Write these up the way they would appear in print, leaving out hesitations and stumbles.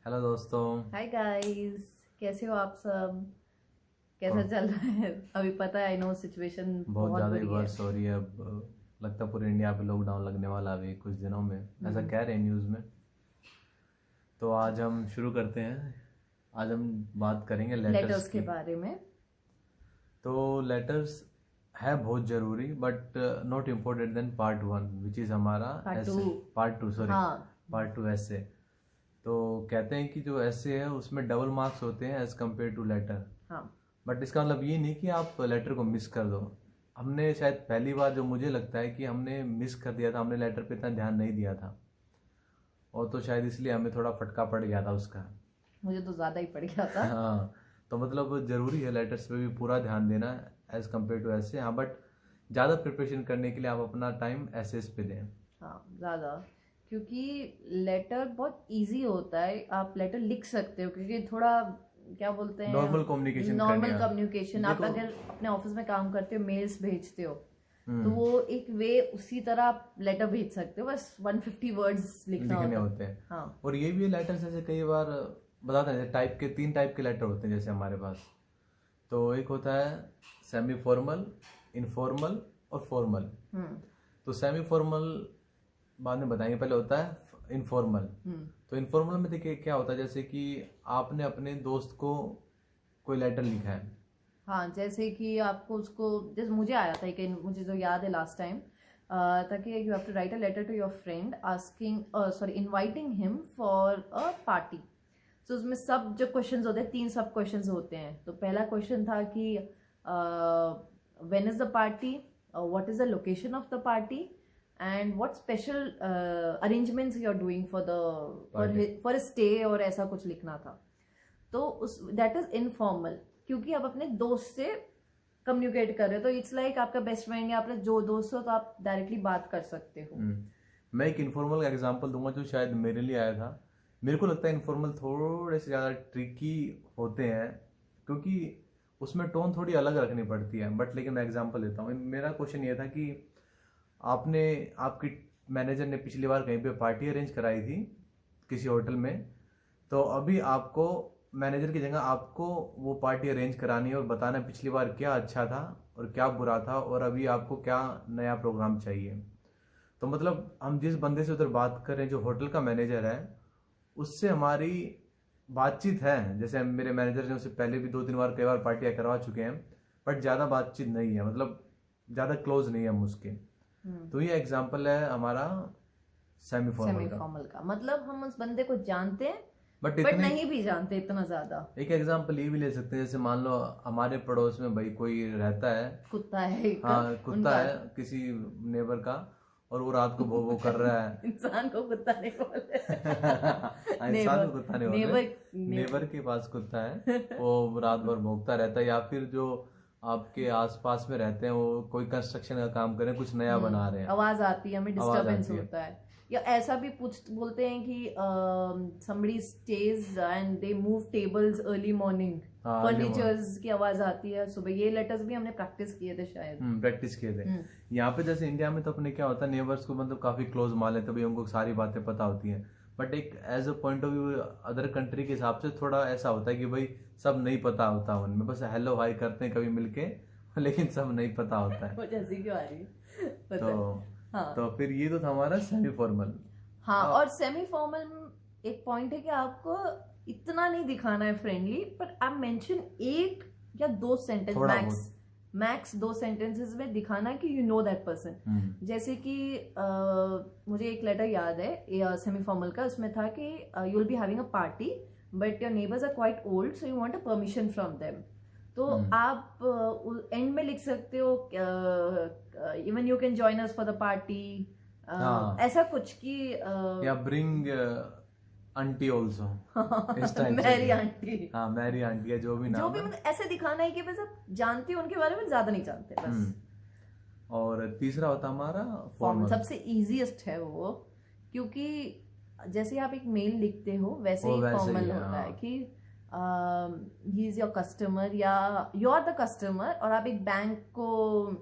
Hello दोस्तों। Hi guys, कैसे हो आप सब? कैसा और चल रहा है? अभी पता है, आई नो सिचुएशन बहुत बहुत ज़्यादा ही बुरी है। वर्ष हो रही है अब। लगता है पूरे इंडिया पे लॉकडाउन लगने वाला है अभी कुछ दिनों में, ऐसा हम्म। कह रहे हैं न्यूज़ में। तो आज हम शुरू करते हैं। आज हम बात करेंगे लेटर्स लेटर्स के की। बारे में। तो लेटर्स है बहुत ज़रूरी but not important then part one which is हमारा पार्ट टू। ऐसे। Part two, sorry. हाँ। पार्ट टू ऐसे। तो कहते हैं कि जो ऐसे है उसमें डबल मार्क्स होते हैं एज कम्पेयर टू लेटर। हाँ। बट इसका मतलब ये नहीं कि आप लेटर को मिस कर दो। हमने शायद पहली बार, जो मुझे लगता है कि हमने मिस कर दिया था, हमने लेटर पे इतना ध्यान नहीं दिया था। और तो शायद इसलिए हमें थोड़ा फटका पड़ गया था उसका। मुझे तो ज्यादा ही पड़ गया था। हाँ। तो मतलब ज़रूरी है लेटर्स पे भी पूरा ध्यान देना एज कम्पेयर टू ऐसे। हाँ, बट ज़्यादा प्रिपरेशन करने के लिए आप अपना टाइम एसेस पे दें। हाँ, ज्यादा। क्योंकि लेटर बहुत इजी होता है, आप लेटर लिख सकते हो, क्योंकि थोड़ा क्या बोलते हैं, नॉर्मल कम्युनिकेशन करने नॉर्मल का। कम्युनिकेशन। आप देखो। अगर अपने ऑफिस में काम करते हो, मेल्स भेजते हो, तो हम्म। वो एक वे उसी तरह आप लेटर भेज सकते हो, बस 150 वर्ड्स लिखना लिखने होता है। होते हैं। हाँ। और ये भी लेटर्स ऐसे कई बार बताते हैं, टाइप के 3 टाइप के लेटर होते हैं जैसे हमारे पास। तो एक होता है सेमी फॉर्मल, इनफॉर्मल और फॉर्मल। हम्म। तो सेमी फॉर्मल बाद में बताएंगे, पहले होता है इनफॉर्मल। हम्म। तो इनफॉर्मल में देखिए क्या होता है, जैसे कि आपने अपने दोस्त को कोई लेटर लिखा है। हाँ, जैसे कि आपको उसको, जैसे मुझे आया था कि मुझे जो याद है लास्ट टाइम, ताकि you have to write a letter to your friend asking, sorry, inviting him for a party. तो उसमें सब जो क्वेश्चंस होते हैं, 3 सब क्वेश्चंस होते हैं। तो पहला क्वेश्चन था कि when is the party, what is the location of the party, and what special arrangements you are doing for party. For stay, और ऐसा कुछ लिखना था। तो उस दैट इज इनफॉर्मल, क्योंकि आप अपने दोस्त से कम्युनिकेट कर रहे हो, तो इट्स लाइक आपका बेस्ट फ्रेंड या अपने जो दोस्त हो, तो आप डायरेक्टली बात कर सकते हो। मैं एक इनफॉर्मल का एग्जांपल दूंगा जो शायद मेरे लिए आया था। मेरे को लगता है इनफॉर्मल थोड़े से ज़्यादा ट्रिकी होते हैं, क्योंकि उसमें टोन थोड़ी अलग रखनी पड़ती है। बट लेकिन मैं एग्जांपल देता हूँ। मेरा क्वेश्चन ये था कि आपने आपकी मैनेजर ने पिछली बार कहीं पे पार्टी अरेंज कराई थी किसी होटल में। तो अभी आपको मैनेजर की जगह आपको वो पार्टी अरेंज करानी है और बताना है पिछली बार क्या अच्छा था और क्या बुरा था और अभी आपको क्या नया प्रोग्राम चाहिए। तो मतलब हम जिस बंदे से उधर बात कर रहे हैं, जो होटल का मैनेजर है, उससे हमारी बातचीत है। जैसे मेरे मैनेजर ने उससे पहले भी 2-3 बार कई बार पार्टियां करवा चुके हैं, बट ज़्यादा बातचीत नहीं है, मतलब ज़्यादा क्लोज नहीं है हम उसके। तो ये एग्जाम्पल है हमारा सेमी सेमी फॉर्मल का। फॉर्मल का मतलब हम उस बंदे को जानते हैं, बट बट इतने नहीं भी जानते इतना ज्यादा। एक एग्जाम्पल ये भी ले सकते हैं, जैसे मान लो हमारे पड़ोस में भाई कोई रहता है। कुत्ता है एक, हाँ, कुत्ता उनका। है किसी नेबर का, और वो रात को भो भो कर रहा है। इंसान को कुत्ता नहीं बोलते। इंसान को नेबर। कुत्ता नहीं बोल रहे। नेबर। नेबर के पास कुत्ता है, वो रात भर भौंकता रहता है। या फिर जो आपके आसपास में रहते हैं, वो कोई कंस्ट्रक्शन का काम कर रहे हैं, कुछ नया बना रहे हैं, आवाज आती है, हमें आवाज डिस्टरबेंस आती है। होता है। या ऐसा भी पूछ बोलते हैं कि somebody stays and they move tables early morning, हाँ, अर्ली मॉर्निंग। फर्नीचर्स की आवाज आती है सुबह। ये लेटर्स भी हमने प्रैक्टिस किए थे शायद। प्रैक्टिस किए थे। यहाँ पे जैसे इंडिया में तो अपने क्या होता है, नेबर्स को मतलब काफी क्लोज मान लेते हैं, भाई उनको सारी बातें पता होती हैं। बट एक as a point of view other country के हिसाब से थोड़ा ऐसा होता है कि भाई सब नहीं पता होता उनमें, बस हेलो हाई करते हैं कभी मिलके लेकिन सब नहीं पता होता है। वो जैसी क्यों आ रही है, पता है। तो हाँ। तो फिर ये तो था हमारा सेमी फॉर्मल। हाँ, और सेमी फॉर्मल एक पॉइंट है कि आपको इतना नहीं दिखाना है फ्रेंडली, पर आप मेंशन 1 या 2 सेंटेंस थोड़ा मैक्स। बहुत। मैक्स 2 सेंटेंसेस में दिखाना है कि यू नो दैट पर्सन। जैसे कि मुझे एक लेटर याद है सेमी फॉर्मल का, उसमें था कि you will be having a party, but your neighbours are quite old, so you want a permission from them. तो आप एंड में लिख सकते हो, even you can join us for the party, हाँ, ऐसा कुछ कि या ब्रिंग आंटी ऑल्सो, इस टाइप से मैरी भी। आंटी। हाँ, मैरी आंटी है, जो भी जो नाम भी है। मतलब ऐसे दिखाना है कि बस आप जानते हो उनके बारे में, ज्यादा नहीं जानते बस। हम्म। और तीसरा होता हमारा फॉर्मल फॉर्मल। सबसे इजीएस्ट है वो, क्योंकि जैसे आप एक मेल लिखते हो वैसे वो ही वैसे ही फॉर्मल है, होता है हाँ। कि ही इज योर कस्टमर, या यू आर द कस्टमर, और आप एक बैंक को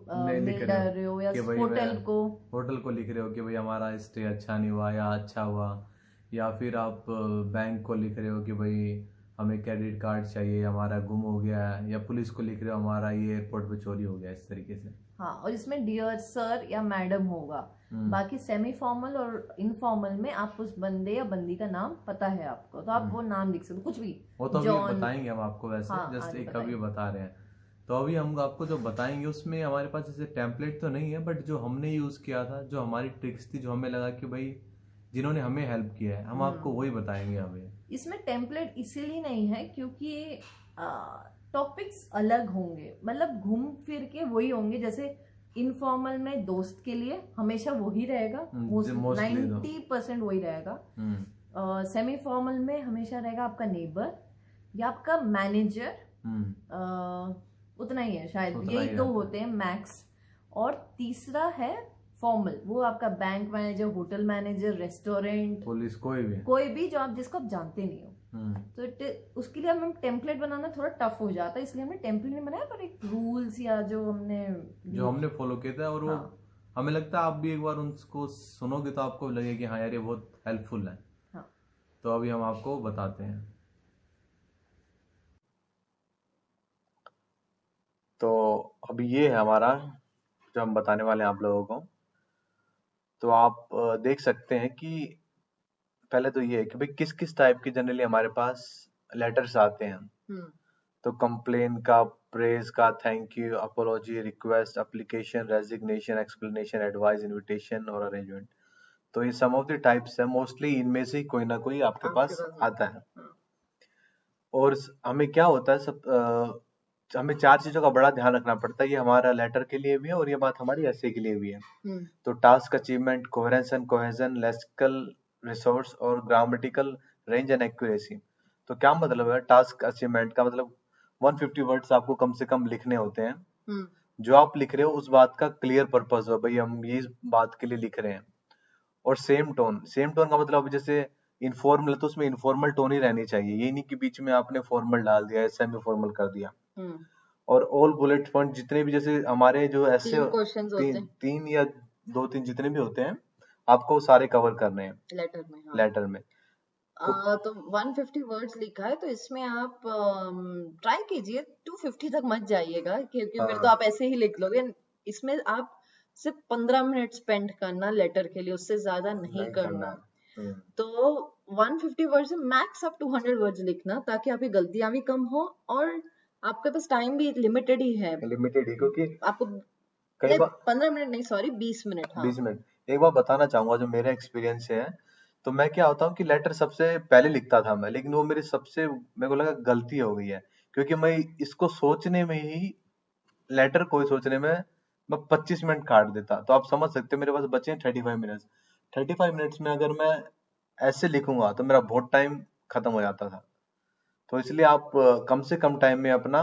नहीं लिख मेल रहे हो डाल रहे हो, या कि भाई मैं होटल को। होटल को लिख रहे हो कि भाई हमारा स्टे अच्छा नहीं हुआ या अच्छा हुआ, या फिर आप बैंक को लिख रहे हो कि भाई हमें क्रेडिट कार्ड चाहिए, हमारा गुम हो गया है, या पुलिस को लिख रहे हो हमारा ये एयरपोर्ट पे चोरी हो गया, इस तरीके से। हाँ, और इसमें डियर सर या मैडम होगा। बाकी सेमी फॉर्मल और इनफॉर्मल में आप उस बंदे या बंदी का नाम पता है आपको, तो आप वो नाम लिख सकते हो, कुछ भी। वो तो अभी जॉन। बताएंगे हम आपको, वैसे हाँ, जस्ट आगे एक अभी बताएंगे। बता रहे हैं। तो अभी हम आपको जो बताएंगे उसमें हमारे पास जैसे टेम्पलेट तो नहीं है, बट जो हमने यूज़ किया था, जो हमारी ट्रिक्स थी, जो हमें लगा कि भाई जिन्होंने हमें हेल्प किया है, हम आपको वही बताएंगे अभी। इसमें टेम्पलेट इसीलिए नहीं है क्योंकि टॉपिक्स अलग होंगे, मतलब घूम फिर के वही होंगे। जैसे इनफॉर्मल में दोस्त के लिए हमेशा वही रहेगा, मोस्टली 90% वही रहेगा। सेमी फॉर्मल में हमेशा रहेगा आपका नेबर या आपका मैनेजर, उतना ही है शायद, उतना यही ही दो रहता है। होते हैं मैक्स। और तीसरा है फॉर्मल, वो आपका bank manager, hotel manager, restaurant, police, कोई भी जो आप जिसको आप जानते नहीं हो। तो उसके लिए हमें टेम्पलेट बनाना थोड़ा टफ हो जाता है, इसलिए हमने टेम्पलेट नहीं बनाया, पर एक रूल्स या जो हमने फॉलो किया था, और वो हमें लगता है आप भी एक बार उनको सुनोगे तो आपको लगेगा कि हाँ यार ये बहुत हेल्पफुल है। हाँ। तो अभी हम आपको बताते हैं। तो अभी ये है हमारा जो हम बताने वाले हैं आप लोगों को। तो आप देख सकते हैं कि पहले तो ये है कि भाई किस किस टाइप के जनरली हमारे पास लेटर्स आते हैं। तो कंप्लेन का, प्रेज का, thank you, apology, request, application, resignation, explanation, advice, invitation और अरेंजमेंट। तो ये सम ऑफ द टाइप्स है, मोस्टली इनमें से ही कोई ना कोई आपके पास आता है। और हमें क्या होता है, हमें चार चीजों का बड़ा ध्यान रखना पड़ता है। ये हमारा लेटर के लिए भी है और ये बात हमारी ऐसे के लिए भी है। तो task achievement, coherence and cohesion, lexical resource और ग्रामेटिकल रेंज एंड एक्यूरेसी। तो क्या मतलब है टास्क अचीवमेंट का? मतलब 150 वर्ड्स आपको कम से कम लिखने होते हैं। जो आप लिख रहे हो उस बात का क्लियर पर्पस हो, भाई हम ये बात के लिए लिख रहे हैं। और सेम टोन का मतलब जैसे इनफॉर्मल, तो उसमें इनफॉर्मल टोन ही रहनी चाहिए, ये नहीं कि बीच में आपने फॉर्मल डाल दिया, सेमी फॉर्मल कर दिया। और ऑल बुलेट पॉइंट जितने भी, जैसे हमारे जो ऐसे तीन या दो तीन जितने भी होते हैं, आपको सारे कवर करने हैं लेटर में। तो 150 वर्ड्स लिखा है, तो इसमें आप ट्राई कीजिए 250 तक मत जाइएगा, क्योंकि फिर तो आप ऐसे ही लिख लोगे। इसमें आप सिर्फ 15 मिनट स्पेंड करना लेटर के लिए, उससे ज्यादा नहीं करना। तो 150 वर्ड्स से मैक्स आप 200 वर्ड्स लिखना, ताकि आपकी गलतियां भी कम हो और आपके पास टाइम भी लिमिटेड ही है। क्योंकि आपको कई बार 15 मिनट नहीं, सॉरी 20 मिनट। हाँ। 20 मिनट। एक बार बताना चाहूंगा जो मेरा एक्सपीरियंस है। तो मैं क्या होता हूँ कि लेटर सबसे पहले लिखता था मैं, लेकिन वो मेरे को लगा गलती हो गई है, क्योंकि मैं इसको सोचने में ही, लेटर को सोचने में मैं 25 मिनट काट देता। तो आप समझ सकते हो मेरे पास बचे हैं 35 मिनट्स। 35 मिनट्स में अगर मैं ऐसे लिखूंगा तो मेरा बहुत टाइम खत्म हो जाता था। तो इसलिए आप कम से कम टाइम में अपना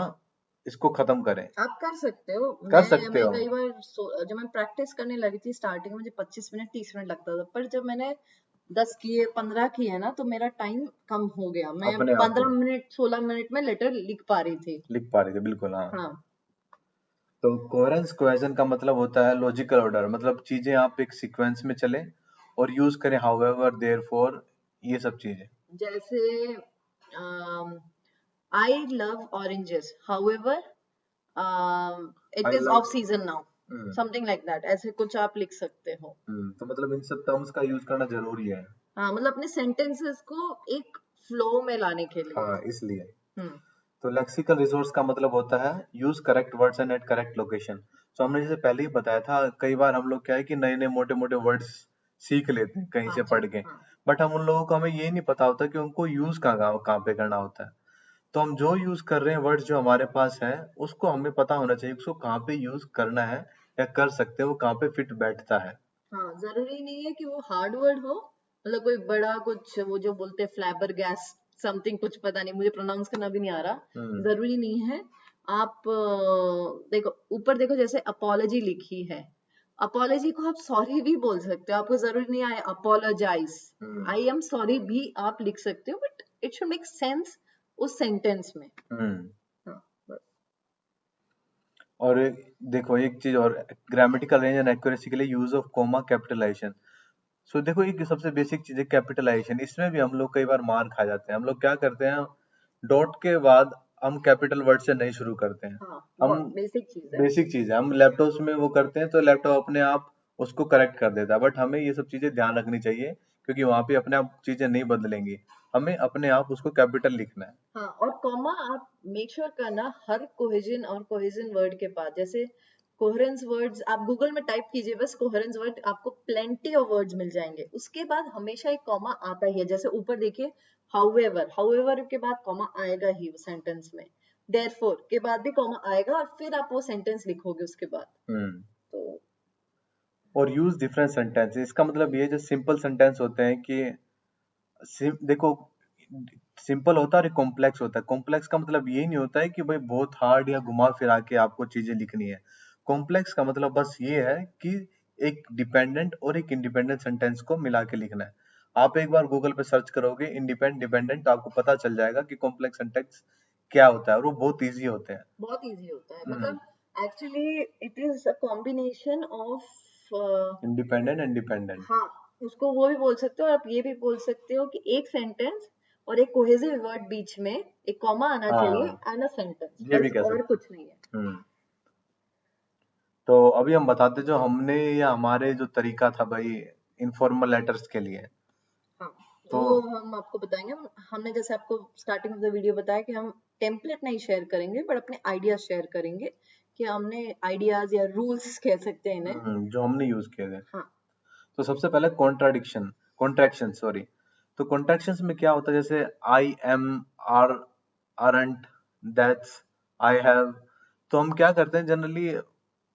इसको खत्म करें। आप कर सकते हो। कर सकते हो। कई बार जब मैं प्रैक्टिस करने लगी थी स्टार्टिंग में, मुझे 25 मिनट 30 मिनट लगता था, पर जब मैंने 10 किए 15 किए ना, तो मेरा टाइम कम हो गया। मैं 15 मिनट 16 मिनट में लेटर लिख पा रही थी। बिल्कुल। हाँ। तो कोहेरेंस कोहेजन का मतलब होता है लॉजिकल ऑर्डर, मतलब चीजें आप एक सीक्वेंस में चले और यूज करें हाउएवर, देयरफॉर, ये सब चीजें। जैसे I love oranges, however it is off season now, something like that. ऐसे कुछ आप लिख सकते हो। तो मतलब इन सब टर्म्स का यूज करना जरूरी है। हाँ, मतलब अपने सेंटेंसेस को एक फ्लो में लाने के लिए। हाँ, इसलिए। तो लेक्सिकल रिसोर्स का मतलब होता है use correct words and at correct location. तो हमने जैसे पहले ही बताया था, कई बार हम लोग क्या है कि नए नए मोटे मोटे वर्ड्स सीख लेते हैं कहीं से पढ़ के, बट हम उन लोगों को, हमें ये नहीं पता होता कि उनको यूज कहाँ पे करना होता है। तो हम जो यूज कर रहे हैं वर्ड्स जो हमारे पास है, उसको हमें पता होना चाहिए उसको कहाँ पे यूज करना है या कर सकते हैं, वो कहाँ पे फिट बैठता है। हाँ, जरूरी नहीं है कि वो हार्ड वर्ड हो, मतलब कोई बड़ा कुछ, वो जो बोलते हैं फ्लैबर गैस समथिंग, कुछ पता नहीं, मुझे प्रोनाउंस करना भी नहीं आ रहा। जरूरी नहीं है। आप देखो ऊपर देखो, जैसे अपॉलॉजी लिखी है, अपॉलॉजी को आप सॉरी भी बोल सकते हो, आपको जरूरी नहीं है अपोलोजाइज, आई एम सॉरी भी आप लिख सकते हो, but it should make sense उस सेंटेंस में। हाँ, बस। और देखो एक चीज और, ग्रामेटिकल रेंज एंड एक्यूरेसी के लिए यूज ऑफ कोमा कैपिटलाइजेशन। सो देखो एक सबसे बेसिक चीज है कैपिटलाइजेशन, इसमें भी हम लोग कई बार मार खा जाते हैं। हम लोग क्या करते हैं, डॉट के बाद हम कैपिटल वर्ड से नहीं शुरू करते हैं। हाँ हम बहुत बेसिक चीज है। बेसिक चीज है, हम लैपटॉप में वो करते हैं तो लैपटॉप अपने आप उसको करेक्ट कर देता है, बट हमें ये सब चीजें ध्यान रखनी चाहिए क्योंकि वहां पे अपने आप चीजें नहीं बदलेंगी, हमें अपने आप उसको कैपिटल लिखना है। हाँ और कॉमा आप मेक श्योर करना हर कोहेजन और कोहेजन वर्ड के बाद, जैसे कोहेरेंस वर्ड्स आप गूगल में टाइप कीजिए बस कोहेरेंस वर्ड, आपको प्लेंटी ऑफ वर्ड्स मिल जाएंगे। उसके बाद हमेशा एक कॉमा आता ही है, जैसे ऊपर देखिए हाउएवर के बाद कॉमा आएगा ही सेंटेंस में, देयरफॉर के बाद भी कॉमा आएगा और फिर आप वो सेंटेंस लिखोगे उसके बाद। तो और यूज डिफरेंट सेंटेंस, इसका मतलब ये जो सिंपल सेंटेंस होते हैं कि देखो सिंपल होता है और कॉम्प्लेक्स होता है। कॉम्प्लेक्स का मतलब ये नहीं होता है कि भाई बहुत हार्ड या घुमा फिरा के आपको चीजें लिखनी है। कॉम्प्लेक्स का मतलब बस ये है कि एक डिपेंडेंट और एक इंडिपेंडेंट सेंटेंस को मिला के लिखना है। आप एक बार गूगल पे सर्च करोगे इंडिपेंडेंट डिपेंडेंट तो आपको पता चल जाएगा कि कॉम्प्लेक्स सेंटेंस क्या होता है, और वो बहुत ईजी होते हैं। बहुत इजी होता है, हम्म, मतलब actually it is a combination of independent and dependent. हाँ उसको वो भी बोल सकते हो और आप ये भी बोल सकते हो कि एक सेंटेंस और एक कोहेसिव वर्ड बीच में एक कॉमा आना चाहिए हाँ, एंड अ सेंटेंस, ये भी बस कह और सकते कुछ नहीं है। हैं। तो अभी हम बताते जो हमने या हमारे जो तरीका था भाई इनफॉर्मल लेटर्स के लिए। हाँ तो वो हम आपको बताएंगे। हमने जैसे आपको स्टार्टिंग ऑफ द वीडियो बताया कि हम टेम्पलेट नहीं शेयर करेंगे बट अपने आइडियाज शेयर करेंगे, कि हमने आइडियाज या रूल्स कह सकते हैं इन्हें। जो हमने यूज किए थे। हाँ तो सबसे पहले कॉन्ट्रैक्शन सॉरी। तो कॉन्ट्रैक्शंस में क्या होता है, जैसे I am, are, aren't, that's, I have. तो हम क्या करते हैं जनरली,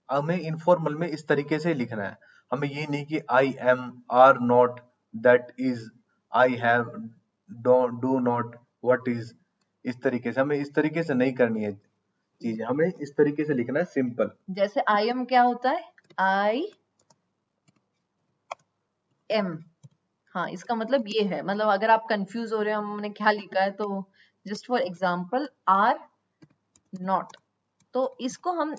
हमें इनफॉर्मल में इस तरीके से लिखना है। हमें ये नहीं कि I am, are not, that is, I have, do not, what is. इस तरीके से हमें इस तरीके से नहीं करनी है चीजें, हमें इस तरीके से लिखना है सिंपल। जैसे आई एम क्या होता है, आई एम। हाँ इसका मतलब ये है, मतलब अगर आप कंफ्यूज हो रहे हो हमने क्या लिखा है तो just for example are not, तो इसको हम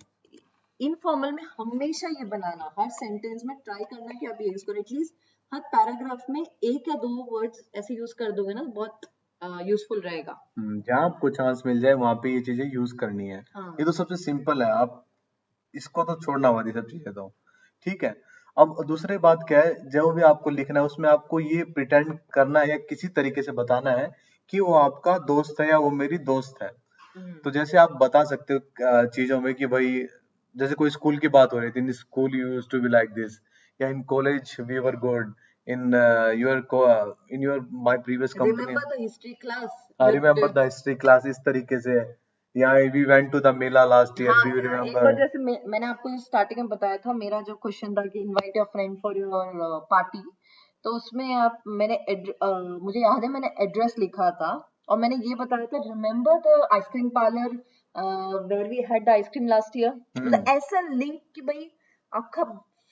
इनफॉर्मल में हमेशा ये बनाना, हर सेंटेंस में ट्राई करना कि आप ये यूज करो, एटलीस्ट हर पैराग्राफ में एक या दो वर्ड्स ऐसे यूज कर दोगे ना, बहुत यूजफुल रहेगा। जहाँ आपको चांस मिल जाए वहां पे ये चीजें यूज करनी है। हाँ ये तो सबसे सिंपल है, आप इसको तो छोड़ना मत, ये सब चीजें तो ठीक है। अब दूसरी बात क्या है, जो भी आपको लिखना है उसमें आपको ये प्रिटेंड करना है या किसी तरीके से बताना है कि वो आपका दोस्त है या वो मेरी दोस्त है। तो जैसे आप बता सकते हो चीजों में कि भाई जैसे कोई स्कूल की बात हो रही थी, in school you used to be like this, या in college we were good, in your my previous company, remember the history class I remember the history class, इस तरीके से। या we went to the mela last year, हाँ do you एक बार remember. जैसे मैंने आपको स्टार्टिंग में बताया था, मेरा जो क्वेश्चन था कि invite your friend for your party, तो उसमें आप मुझे याद है मैंने एड्रेस लिखा था और मैंने ये बताया था remember the ice cream parlour where we had the ice cream last year. मतलब ऐसा लिंक कि भाई आपका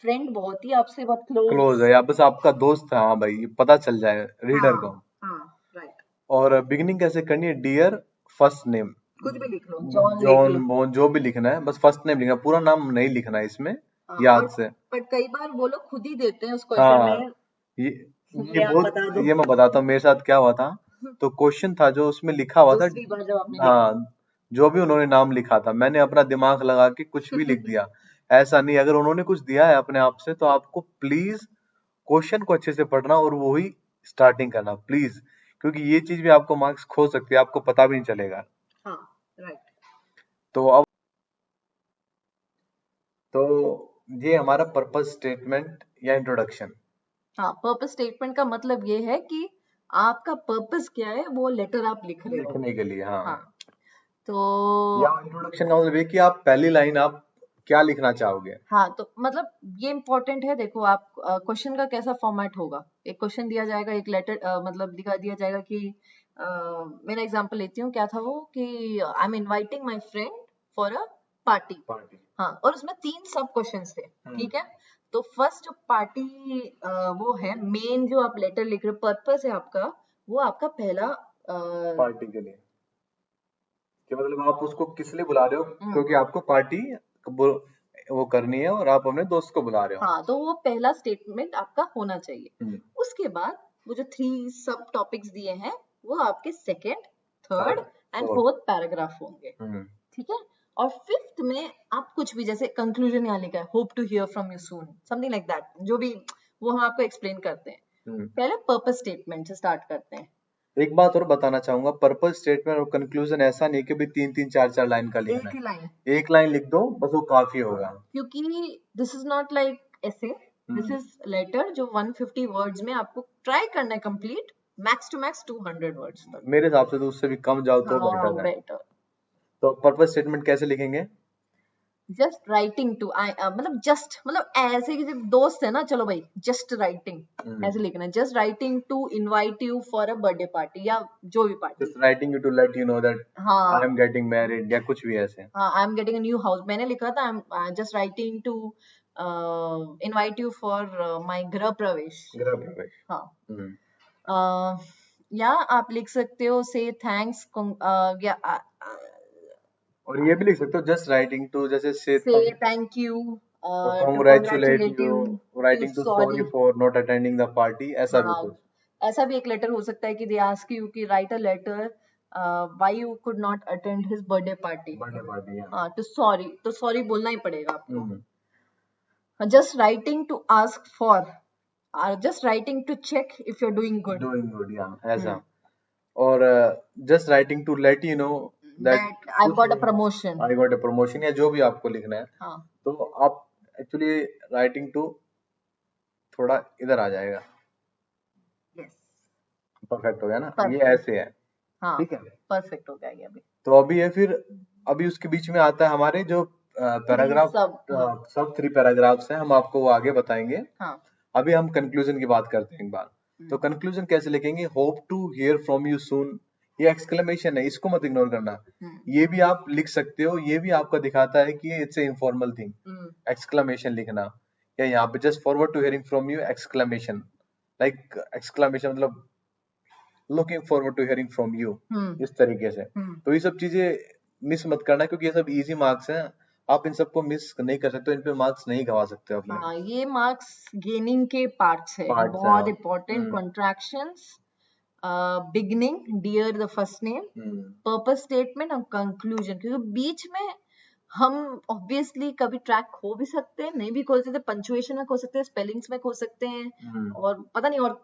फ्रेंड बहुत ही आपसे बहुत क्लोज क्लोज। है या बस आपका दोस्त है, हाँ भाई, ये पता चल जाए रीडर को। हाँ हाँ राइट, और बिगिनिंग कैसे करनी है, डियर, फर्स्ट नेम, कुछ भी लिख लो, जॉन लिख लो। जॉन बोन जो भी लिखना है, बस फर्स्ट नेम लिखना है, पूरा नाम नहीं लिखना है इसमें, हाँ याद से। पर कई बार वो लोग खुद ही देते हैं उस क्वेश्चन हाँ, में, ये ये आप बहुत, बता दो। ये मैं बताता हूँ मेरे साथ क्या हुआ था। तो क्वेश्चन था जो उसमें लिखा हुआ था, दूसरी बार जब आपने लिखा। हाँ, जो भी उन्होंने नाम लिखा था मैंने अपना दिमाग लगा के कुछ भी लिख दिया। ऐसा नहीं, अगर उन्होंने कुछ दिया है अपने आप से तो आपको प्लीज क्वेश्चन को अच्छे से पढ़ना और वो ही स्टार्टिंग करना प्लीज, क्योंकि ये चीज भी आपको मार्क्स खो सकती है, आपको पता भी नहीं चलेगा। हाँ राइट। तो अब तो ये हमारा पर्पस स्टेटमेंट या इंट्रोडक्शन। हाँ पर्पस स्टेटमेंट का मतलब ये है कि आपका पर्पस क्या है, वो लेटर आप लिख रहे हो। लिखने के लिए, हाँ। हाँ तो या इंट्रोडक्शन का मतलब ये कि आप पहली लाइन आप क्या लिखना चाहोगे। हाँ तो मतलब ये इम्पोर्टेंट है, देखो आप क्वेश्चन का कैसा फॉर्मेट होगा, एक क्वेश्चन दिया जाएगा, एक लेटर मतलब दिखा दिया जाएगा कि मेरा एग्जांपल लेती हूँ, क्या था वो कि I am inviting my friend for a party. Party. हाँ और उसमें 3 सब क्वेश्चंस थे, ठीक है। तो फर्स्ट जो पार्टी वो है मेन, जो आप लेटर लिख रहे हो, पर्पस है आपका, वो आपका पहला पार्टी के लिए, कि मतलब आप उसको किस लिए बुला रहे हो, क्योंकि आपको पार्टी वो करनी है और आप अपने दोस्त को बुला रहे हो। हाँ, तो वो पहला स्टेटमेंट आपका होना चाहिए। हम्म, उसके बाद वो जो 3 सब टॉपिक्स दिए हैं वो आपके second, third third, and fourth, fourth paragraph होंगे, ठीक है। और फिफ्थ में आप कुछ भी, जैसे कंक्लूजन यहाँ लिखा है, hope to hear from you soon, something like that, जो भी वो हम आपको एक्सप्लेन करते हैं। पहले पर्पस स्टेटमेंट से स्टार्ट करते हैं। एक बात और बताना चाहूंगा, पर्पस स्टेटमेंट और कंक्लूजन ऐसा नहीं कि भी 3-3 4-4 लाइन का लिखना एक ही है। लाइन, एक लाइन लिख दो बस, वो काफी होगा। क्योंकि दिस इज नॉट लाइक ऐसे, दिस इज लेटर जो 150 वर्ड्स में आपको ट्राई करना है complete, max to max 200 words तक। मेरे हिसाब से तो उससे भी कम जाओ तो हाँ, बेटर है। बेटर। तो पर्पस स्टेटमेंट कैसे लिखेंगे? जस्ट राइटिंग टू, मतलब जस्ट, मतलब ऐसे कि जब दोस्त है ना, चलो भाई जस्ट राइटिंग ऐसे लिखना है, just writing to invite you for a birthday party या जो भी party. Just writing you to let you know that हाँ आई एम गेटिंग मैरिड या कुछ भी ऐसे। हाँ, I am getting a new house, मैंने लिखा था I am just writing to invite you for my Griha Pravesh. गृह प्रवेश। हाँ, हम्म, या आप लिख सकते हो से थैंक्स, या और ये भी लिख सकते हो जस्ट राइटिंग टू, जैसे से से thank you, to congratulate congratulate you, you, to writing to sorry. sorry for not attending the party, ऐसा भी हाँ, कुछ। ऐसा भी एक लेटर हो सकता है कि दे आस्क यू कि write a letter why you could not attend his birthday party. Birthday party है। हाँ, तो सॉरी, तो सॉरी बोलना ही पड़ेगा आपको। Hmm, just writing to ask for, just writing to check if you are doing good, doing good, या ऐसा। और just writing to let you know that that I got a promotion. I got a promotion, या जो भी आपको लिखना है। हाँ, तो आप एक्चुअली राइटिंग टू थोड़ा इधर आ जाएगा, यस, परफेक्ट हो गया ना, ये Perfect. ऐसे है। हाँ, ठीक है, परफेक्ट हो गया ये अभी। तो अभी ये फिर अभी उसके बीच में आता है हमारे जो पैराग्राफ, सब, हाँ, सब 3 पैराग्राफ्स हैं, हम आपको वो आगे बताएंगे। हाँ, अभी हम कंक्लूजन की बात करते हैं एक बार। तो कंक्लूजन कैसे लिखेंगे? Hope to hear from you soon, ये एक्सक्लेमेशन है, इसको मत इग्नोर करना। ये भी आप लिख सकते हो, ये भी आपका दिखाता है कि it's a informal thing, exclamation लिखना। या यहाँ पे just forward to hearing from you exclamation, like exclamation मतलब looking forward to hearing from you, इस तरीके से। तो ये सब चीजें मिस मत करना, क्योंकि ये सब इजी मार्क्स हैं, आप इन सबको मिस नहीं कर सकते, इन पे मार्क्स नहीं गवा सकते हो अपने। हाँ, ये मार्क्स गेनिंग के पार्ट्स है, Parts बहुत हैं। Important. Contractions, beginning, dear the first name, purpose statement और कंक्लूजन, क्योंकि बीच में हम ऑब्वियसली कभी ट्रैक खो भी सकते हैं, नहीं भी खो सकते, पंचुएशन में खो सकते हैं, स्पेलिंग्स में खो सकते हैं, और पता नहीं, और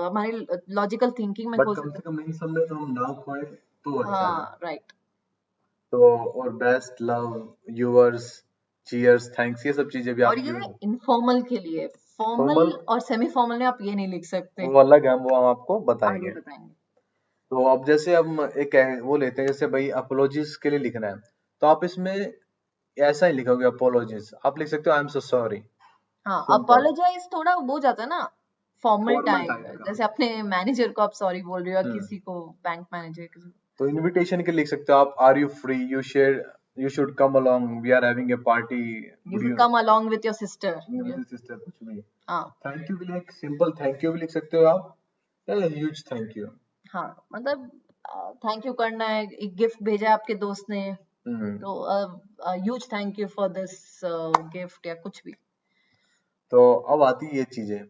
हमारी लॉजिकल थिंकिंग में बट खो कम सकते से कम इन सब में तो हम ना खोए तो हैं। अच्छा है। हाँ, राइट। तो और best, love, yours, cheers, thanks, ये सब चीजें भी और आप ये इनफॉर्मल के लिए, फॉर्मल फॉर्मल, और सेमी फॉर्मल में आप ये नहीं लिख सकते, वो अलग है, वो हम आपको आगे बताएंगे। बताएंगे। तो अब जैसे हम एक वो लेते हैं, जैसे भाई अपोलॉजीज के लिए लिखना है, तो आप इसमें ऐसा ही लिखोगे, अपोलॉजीज आप लिख सकते हो आई एम सो सॉरी, हाँ, सिंपल, अपोलोजाइज थोड़ा वो जाता है ना, फॉर्मल फॉर्मल टाइप, टाइप का। जैसे अपने मैनेजर को आप सॉरी बोल रहे हो, या हम्म, किसी को, बैंक मैनेजर किसी को। तो इनविटेशन के लिए लिख सकते हो आप are you free, you should come along, we are having a party, you should come along with your sister. Sister, कुछ भी। हाँ थैंक यू के लिए एक सिंपल थैंक यू भी लिख सकते हो आप, ह्यूज थैंक यू। हाँ, मतलब थैंक यू करना है, एक गिफ्ट भेजा है आपके दोस्त ने, तो huge thank you for this gift, या कुछ भी। तो अब आती है ये चीजें।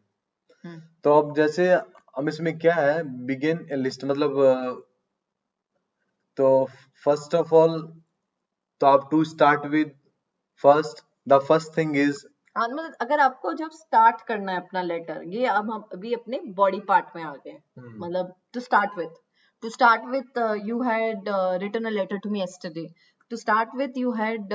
तो अब जैसे हम इसमें क्या है, बिगिन ए लिस्ट, मतलब तो फर्स्ट ऑफ ऑल, तो आप to start with first, the first thing is, हाँ, मतलब अगर आपको जब स्टार्ट करना है अपना लेटर, ये अब हम अभी अपने बॉडी पार्ट में आ गए, मतलब to start with you had written a letter to me yesterday, to start with you had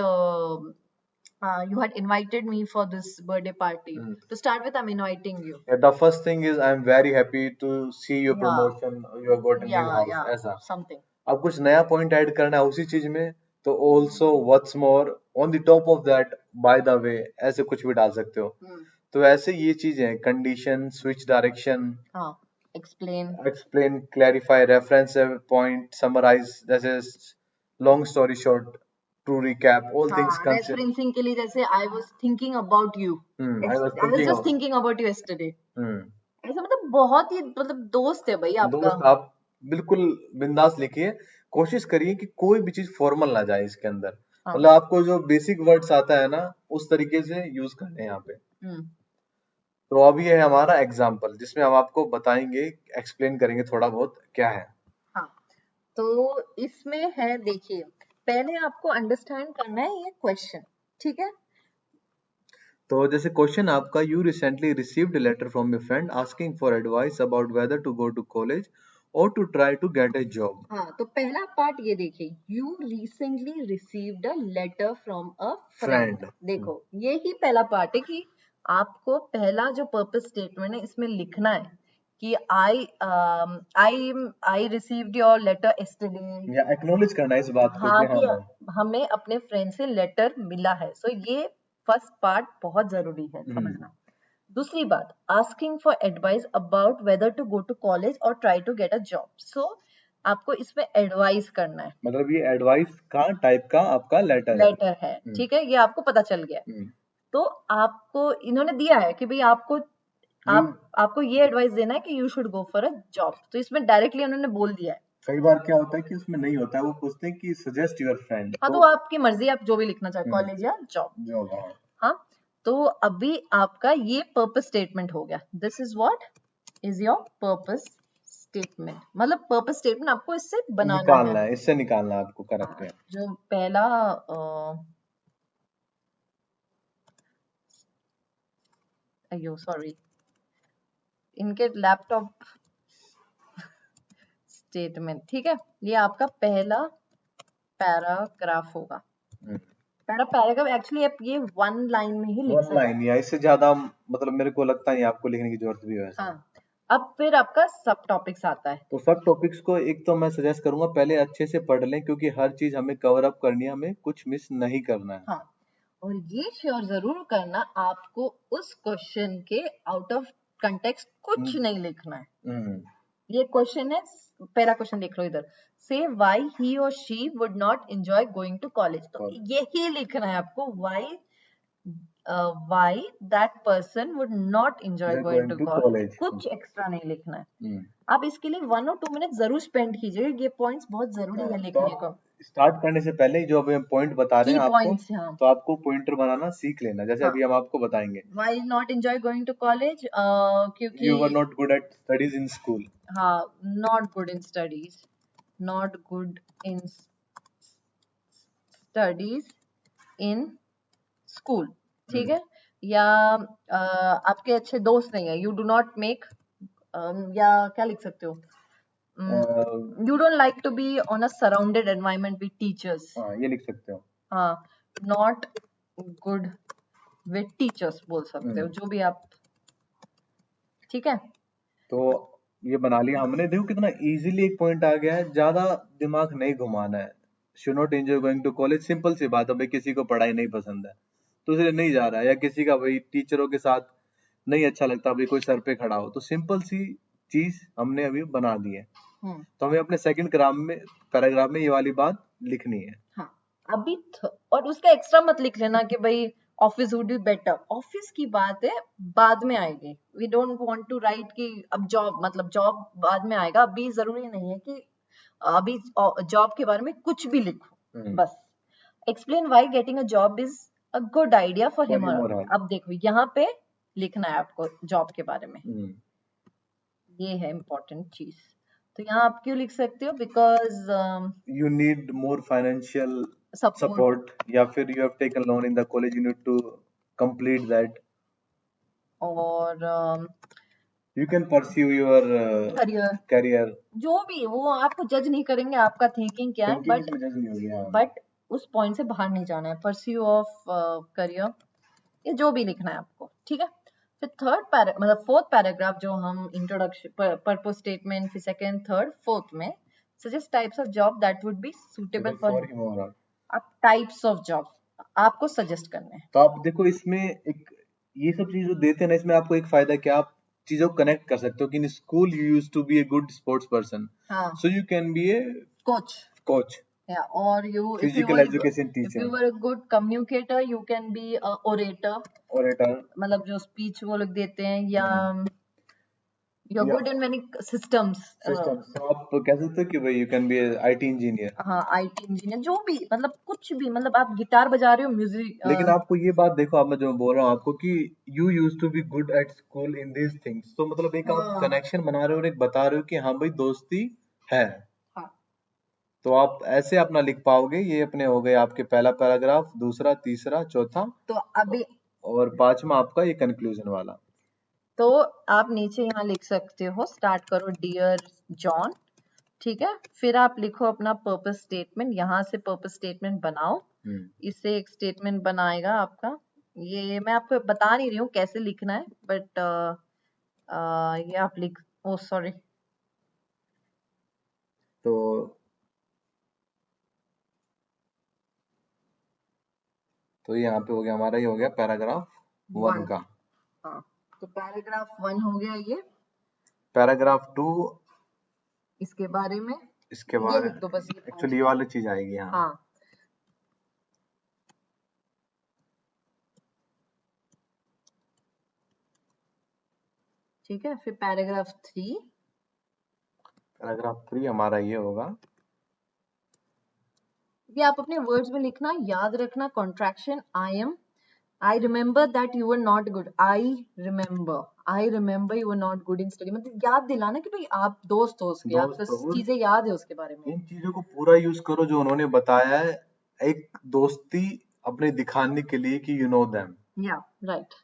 invited me for this birthday party, to start with I'm inviting you, the first thing is I am very happy to see your yeah, promotion, you have got a new house, yeah, ऐसा। something, अब कुछ नया point add करना है उसी चीज में, तो also, what's more, on the top of that, by the way, ऐसे कुछ भी डाल सकते हो। तो ऐसे ये चीजें, कंडीशन, स्विच डायरेक्शन, हाँ, explain, clarify, reference point, summarise, जैसे long story short, to recap, all things हाँ, कंसिडर। referencing के लिए जैसे I was thinking about you, I was I was just thinking about you yesterday, ऐसा, मतलब बहुत ही, मतलब दोस्त है भाई आपका। दोस्त, आप बिल्कुल बिंदास लिखिए, कोशिश करिए कि कोई भी चीज फॉर्मल ना जाए इसके अंदर, हाँ। मतलब आपको जो बेसिक वर्ड्स आता है ना उस तरीके से यूज करने हैं यहाँ पे। हम्म। तो अब ये है हमारा एग्जाम्पल जिसमें हम आपको बताएंगे, एक्सप्लेन करेंगे थोड़ा बहुत क्या है। हाँ, तो इसमें है, देखिए पहले आपको अंडरस्टैंड करना है ये क्वेश्चन, ठीक है। तो जैसे क्वेश्चन आपका, you recently received a letter from your friend asking for advice about whether to go to college और to try to get a job. हाँ, तो पहला पार्ट ये देखिए, you recently received a letter from a friend. Friend. देखो ये ही पहला part है कि आपको पहला जो पर्पस स्टेटमेंट है इसमें लिखना है कि I received your letter yesterday. या एक्नॉलेज करना है इस बात को हाँ, कि हाँ कि हमें अपने फ्रेंड से लेटर मिला है। सो ये फर्स्ट पार्ट बहुत जरूरी है समझना। दूसरी बात, asking for advice about whether to go to college और try to get a job. So आपको इसमें एडवाइस करना है, मतलब ये एडवाइस का टाइप का आपका लेटर है। लेटर है, ठीक है, ये आपको पता चल गया। तो आपको इन्होंने दिया है कि भाई आपको ये एडवाइस देना है कि you should go for a job. तो इसमें डायरेक्टली उन्होंने बोल दिया है। कई बार क्या होता है कि उसमें नहीं होता है, वो पूछते हैं कि सजेस्ट योर फ्रेंड। हाँ, तो आपकी मर्जी, आप जो भी लिखना चाहे, कॉलेज या जॉब। जॉब। हाँ, तो अभी आपका ये पर्पस स्टेटमेंट हो गया। This is what is your purpose statement. मतलब पर्पस स्टेटमेंट आपको इससे बनाना निकालना है। है, इससे निकालना है आपको, करेक्ट है। जो पहला अयो सॉरी, इनके लैपटॉप स्टेटमेंट, ठीक है, ये आपका पहला पैराग्राफ होगा। पहला पैराग्राफ एक्चुअली आप ये वन लाइन में ही लिख वन सकते लाइन या इससे ज्यादा मतलब मेरे को लगता नहीं आपको लिखने की जरूरत भी है वैसे। हाँ, अब फिर आपका सब टॉपिक्स आता है। तो सब टॉपिक्स को एक तो मैं सजेस्ट करूंगा पहले अच्छे से पढ़ लें, क्योंकि हर चीज हमें कवर अप करनी है, हमें कुछ मिस नहीं करना है। हाँ, और ये श्योर जरूर करना आपको उस क्वेश्चन के आउट ऑफ कंटेक्स्ट कुछ नहीं लिखना है। ये क्वेश्चन है, पहला क्वेश्चन देख लो इधर, से व्हाई ही और she would not enjoy going to college. तो यही लिखना है आपको, why that person would not enjoy going to college. कुछ एक्स्ट्रा नहीं लिखना है। आप इसके लिए 1 और 2 मिनट जरूर स्पेंड कीजिए, ये पॉइंट्स बहुत जरूरी है लिखने को। स्टार्ट करने से पहले ही जो अभी हम पॉइंट बता रहे हैं आपको, पॉइंट्स, हाँ, तो आपको पॉइंटर बनाना सीख लेना, जैसे अभी हम आपको बताएंगे। Why not enjoy going to college, क्योंकि you were not good at studies in school. हाँ, not good in studies, not good in studies in school, ठीक है। या आपके अच्छे दोस्त नहीं है, यू डू नॉट मेक, या क्या लिख सकते हो, you don't like to be on a surrounded environment with teachers. ये लिख सकते हो। हाँ, नॉट गुड विद टीचर्स बोल सकते हो, जो भी आप, ठीक है। तो ये बना लिया हमने। देखो कितना इजीली एक पॉइंट आ गया है, ज्यादा दिमाग नहीं घुमाना है। Should not enjoy going to college, simple सी बात है। भाई किसी को पढ़ाई नहीं पसंद है तो इसलिए नहीं जा रहा है, या किसी का भाई टीचरों के साथ नहीं अच्छा लगता, भाई कोई सर पे खड़ा हो, तो सिंपल सी चीज हमने अभी बना दी है। तो हमें अपने सेकंड पैराग्राफ में ये वाली बात लिखनी है। हाँ, अभी और उसका एक्स्ट्रा मत लिख लेना कि भाई office would be better. Office की बात है, बाद में आएगी। We don't want to write कि अब जॉब, मतलब जॉब बाद में आएगा। अभी जरूरी नहीं है कि अभी जॉब के बारे में कुछ भी लिखो। बस explain why getting a job is a good idea for him और हर। अब देखो यहाँ पे लिखना है आपको जॉब के बारे में, ये है इम्पोर्टेंट चीज। तो यहाँ आप क्यों लिख सकते हो, because you need more financial support, support, या फिर you have taken loan in the college, you need to complete that, और you can pursue your career. जो भी, वो आपको जज नहीं करेंगे आपका थिंकिंग क्या है, बट उस पॉइंट से बाहर नहीं जाना है। परस्यू ऑफ करियर, ये जो भी लिखना है आपको, ठीक है। फिर मतलब फोर्थ पैराग्राफ जो हम इंट्रोडक्शन, पर्पस स्टेटमेंट, फिर सेकंड, थर्ड, फोर्थ में suggest types of job that would be suitable for him और हर। आप टाइप्स ऑफ जॉब आपको सजेस्ट करने हैं। तो आप देखो इसमें एक ये सब चीज जो देते हैं ना, इसमें आपको एक फायदा क्या, आप चीजों को कनेक्ट कर सकते हो कि in school you used to be a good sports person, so you can be a coach, yeah, or you physical education if you teacher, were a good communicator you can be a orator, orator, मतलब जो speech वो लोग देते हैं, या you are या good in many systems. Systems, तो आप कह सकते हो कि भाई you can B IT engineer. हाँ, आईटी इंजीनियर, जो भी, मतलब कुछ भी, मतलब आप गिटार बजा रहे हो, म्यूजिक। लेकिन आपको ये बात देखो, आप, मैं जो बोल रहा हूँ आपको कि you use to be good at school in these things, तो मतलब एक आप हाँ कनेक्शन बना रहे हो और एक बता रहे हो कि हाँ भाई दोस्ती है। हाँ, तो आप ऐसे अपना लिख पाओगे। ये अपने हो गए आपके पहला पैराग्राफ, दूसरा, तीसरा, चौथा तो अभी और पांचवा आपका ये कंक्लूजन वाला। तो आप नीचे यहाँ लिख सकते हो, स्टार्ट करो डियर जॉन, ठीक है, फिर आप लिखो अपना पर्पस स्टेटमेंट, यहाँ से पर्पस स्टेटमेंट बनाओ, इससे एक स्टेटमेंट बनाएगा आपका। ये मैं आपको बता नहीं रही हूँ कैसे लिखना है, बट ये आप लिख, ओ सॉरी, तो ये यहाँ पे हो गया हमारा, ये हो गया पैराग्राफ 1 1। का। हाँ, तो पैराग्राफ 1 हो गया ये, पैराग्राफ 2 इसके बारे में इसके ये बाद लिख दो बस, ये 5। एक्चुअली ये वाली चीज आएगी यहाँ। हाँ, ठीक है, फिर पैराग्राफ 3। पैराग्राफ 3 हमारा ये होगा, ये आप अपने वर्ड्स में लिखना, याद रखना, contraction I remember that you were not good, I remember you were not good in study, मतलब याद दिलाना कि भाई आप दोस्त हो उसके, आपको दोस्त और चीजें याद है उसके बारे में। इन चीजों को पूरा यूज करो जो उन्होंने बताया है, एक दोस्ती अपने दिखाने के लिए कि यू नो देम। या राइट,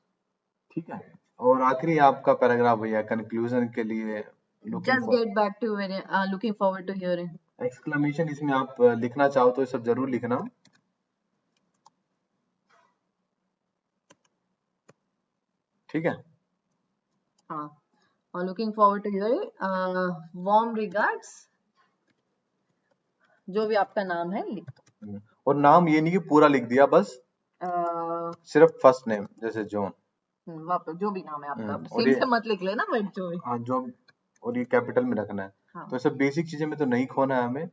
ठीक है। और आखिरी आपका पैराग्राफ भैया कंक्लूजन के लिए, looking just for get back to very, looking forward to hearing. Exclamation, इसमें आप लिखना चाहो तो ये सब जरूर लिखना। ठीक है। हाँ, और looking forward to hearing, warm regards, जो भी आपका नाम है लिख दो। और नाम ये नहीं कि पूरा लिख दिया बस, सिर्फ फर्स्ट नेम जैसे जॉन। वापस जो भी नाम है आपका, और सेम ये, से मत लिख लेना, बट जो भी। हाँ जो, और ये कैपिटल में रखना है। हाँ, तो सब बेसिक चीजें में तो नहीं खोना है हमें।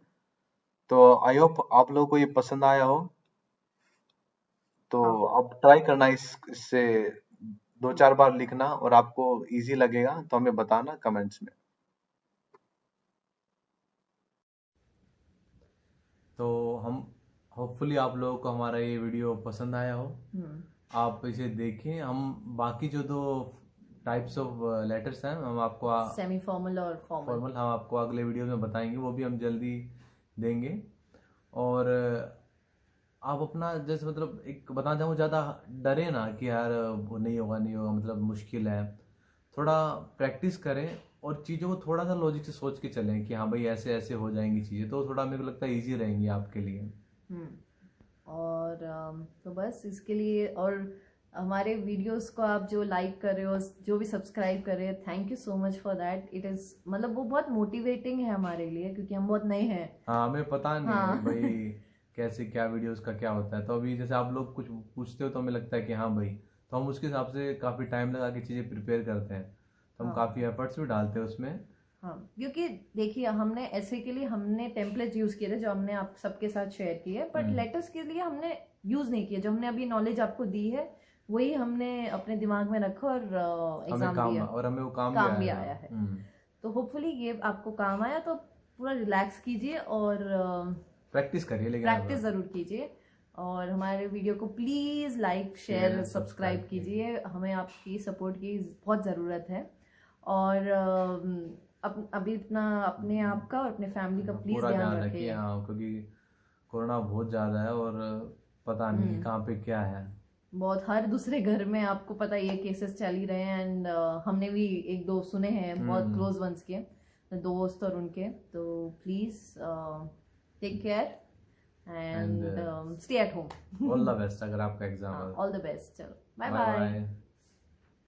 तो आई होप आप लोगों को ये पसंद आया हो। तो हाँ, आप ट्राई करना, इससे 2-4 बार लिखना, और आपको इजी लगेगा तो हमें बताना कमेंट्स में। तो हम होपफुली आप लोगों को हमारा ये वीडियो पसंद आया हो, आप इसे देखें। हम बाकी जो 2 टाइप्स ऑफ लेटर्स हैं हम आपको सेमी फॉर्मल और फॉर्मल हम आपको अगले वीडियो में बताएंगे, वो भी हम जल्दी देंगे। और आप अपना जैसे मतलब एक बताना चाहूँ, ज़्यादा डरे ना कि यार वो नहीं होगा मतलब मुश्किल है। थोड़ा प्रैक्टिस करें और चीज़ों को थोड़ा सा लॉजिक से सोच के चलें कि हाँ भाई ऐसे ऐसे हो जाएंगी चीज़ें, तो थोड़ा मेरे को लगता है ईजी रहेंगी आपके लिए। और तो बस इसके लिए, और हमारे वीडियोस को आप जो लाइक कर रहे हो, जो भी सब्सक्राइब कर रहे हो, thank you so much for that. It is मतलब वो बहुत मोटिवेटिंग है हमारे लिए, क्योंकि हम बहुत नए हैं। हाँ, हमें पता नहीं हाँ। है भाई कैसे क्या वीडियोस का क्या होता है। तो अभी जैसे आप लोग कुछ पूछते हो तो हमें लगता है कि हाँ भाई, तो हम उसके हिसाब से काफ़ी टाइम लगा के चीज़ें प्रिपेयर करते हैं। तो हम हाँ। काफ़ी एफर्ट्स भी डालते हैं उसमें। हाँ, क्योंकि देखिए हमने ऐसे के लिए हमने टेम्पलेट यूज़ किए थे जो हमने आप सबके साथ शेयर किए, बट लेटर्स के लिए हमने यूज़ नहीं किया। जो हमने अभी नॉलेज आपको दी है वही हमने अपने दिमाग में रखा और एग्जाम दिया, और हमें वो काम भी आया है। तो होपफुली ये आपको काम आया, तो पूरा रिलैक्स कीजिए और प्रैक्टिस करिए, लेकिन प्रैक्टिस ज़रूर कीजिए। और हमारे वीडियो को प्लीज़ लाइक, शेयर, सब्सक्राइब कीजिए। हमें आपकी सपोर्ट की बहुत ज़रूरत है। और अभी इतना अपने आप का और अपने फैमिली का प्लीज़ ध्यान रखिए। हाँ, क्योंकि कोरोना बहुत ज़्यादा है और पता नहीं कहाँ पे क्या है। बहुत, हर दूसरे घर में आपको पता ये केसेस चल ही रहे हैं। एंड हमने भी 1-2 सुने हैं बहुत क्लोज वंस के, दोस्त और उनके। तो please take care and stay at home. All the best अगर आपका एग्जाम है। All the best. चलो बाय बाय बाय। बाय।